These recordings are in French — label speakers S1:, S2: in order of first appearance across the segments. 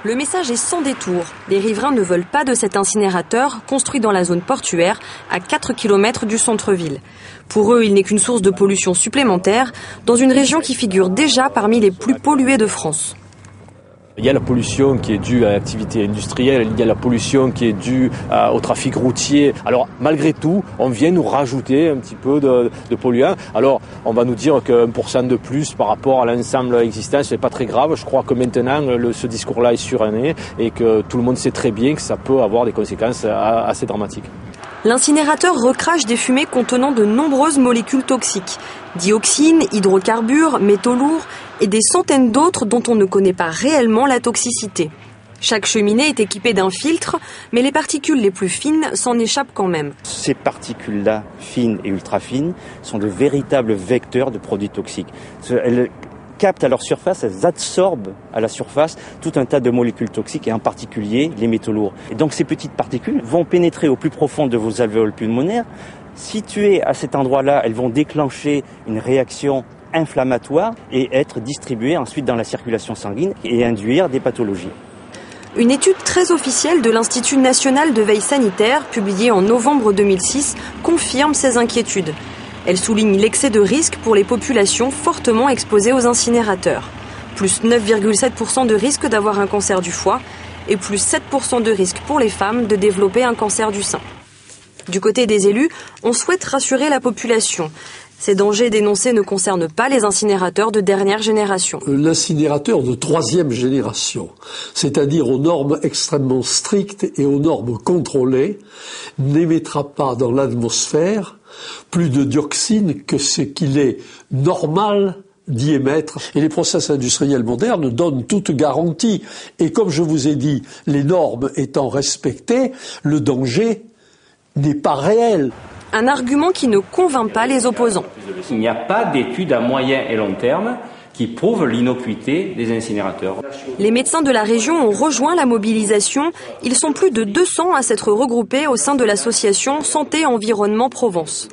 S1: Le message est sans détour. Les riverains ne veulent pas de cet incinérateur construit dans la zone portuaire, à 4 km du centre-ville. Pour eux, il n'est qu'une source de pollution supplémentaire dans une région qui figure déjà parmi les plus polluées de France.
S2: Il y a la pollution qui est due à l'activité industrielle, il y a la pollution qui est due au trafic routier. Alors malgré tout, on vient nous rajouter un petit peu de polluants. Alors on va nous dire que 1% de plus par rapport à l'ensemble existant, c'est pas très grave. Je crois que maintenant ce discours-là est suranné et que tout le monde sait très bien que ça peut avoir des conséquences assez dramatiques.
S1: L'incinérateur recrache des fumées contenant de nombreuses molécules toxiques. Dioxines, hydrocarbures, métaux lourds et des centaines d'autres dont on ne connaît pas réellement la toxicité. Chaque cheminée est équipée d'un filtre, mais les particules les plus fines s'en échappent quand même.
S3: Ces particules-là, fines et ultra fines, sont de véritables vecteurs de produits toxiques. Elles captent à leur surface, elles absorbent à la surface tout un tas de molécules toxiques et en particulier les métaux lourds. Et donc ces petites particules vont pénétrer au plus profond de vos alvéoles pulmonaires. Situées à cet endroit-là, elles vont déclencher une réaction inflammatoire et être distribuées ensuite dans la circulation sanguine et induire des pathologies.
S1: Une étude très officielle de l'Institut national de veille sanitaire, publiée en novembre 2006, confirme ces inquiétudes. Elle souligne l'excès de risque pour les populations fortement exposées aux incinérateurs. Plus 9,7% de risque d'avoir un cancer du foie et plus 7% de risque pour les femmes de développer un cancer du sein. Du côté des élus, on souhaite rassurer la population. Ces dangers dénoncés ne concernent pas les incinérateurs de dernière génération.
S4: L'incinérateur de troisième génération, c'est-à-dire aux normes extrêmement strictes et aux normes contrôlées, n'émettra pas dans l'atmosphère plus de dioxine que ce qu'il est normal d'y émettre. Et les process industriels modernes donnent toute garantie. Et comme je vous ai dit, les normes étant respectées, le danger n'est pas réel.
S1: Un argument qui ne convainc pas les opposants.
S5: Il n'y a pas d'études à moyen et long terme qui prouvent l'innocuité des incinérateurs.
S1: Les médecins de la région ont rejoint la mobilisation. Ils sont plus de 200 à s'être regroupés au sein de l'association Santé Environnement Provence.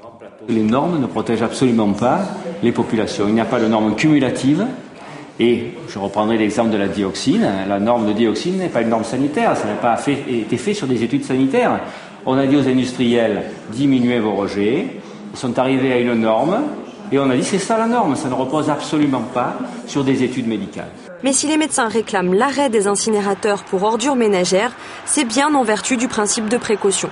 S5: Les normes ne protègent absolument pas les populations. Il n'y a pas de normes cumulatives. Et je reprendrai l'exemple de la dioxine. La norme de dioxine n'est pas une norme sanitaire. Ça n'a pas été fait sur des études sanitaires. On a dit aux industriels, diminuez vos rejets. Ils sont arrivés à une norme et on a dit c'est ça la norme. Ça ne repose absolument pas sur des études médicales.
S1: Mais si les médecins réclament l'arrêt des incinérateurs pour ordures ménagères, c'est bien en vertu du principe de précaution.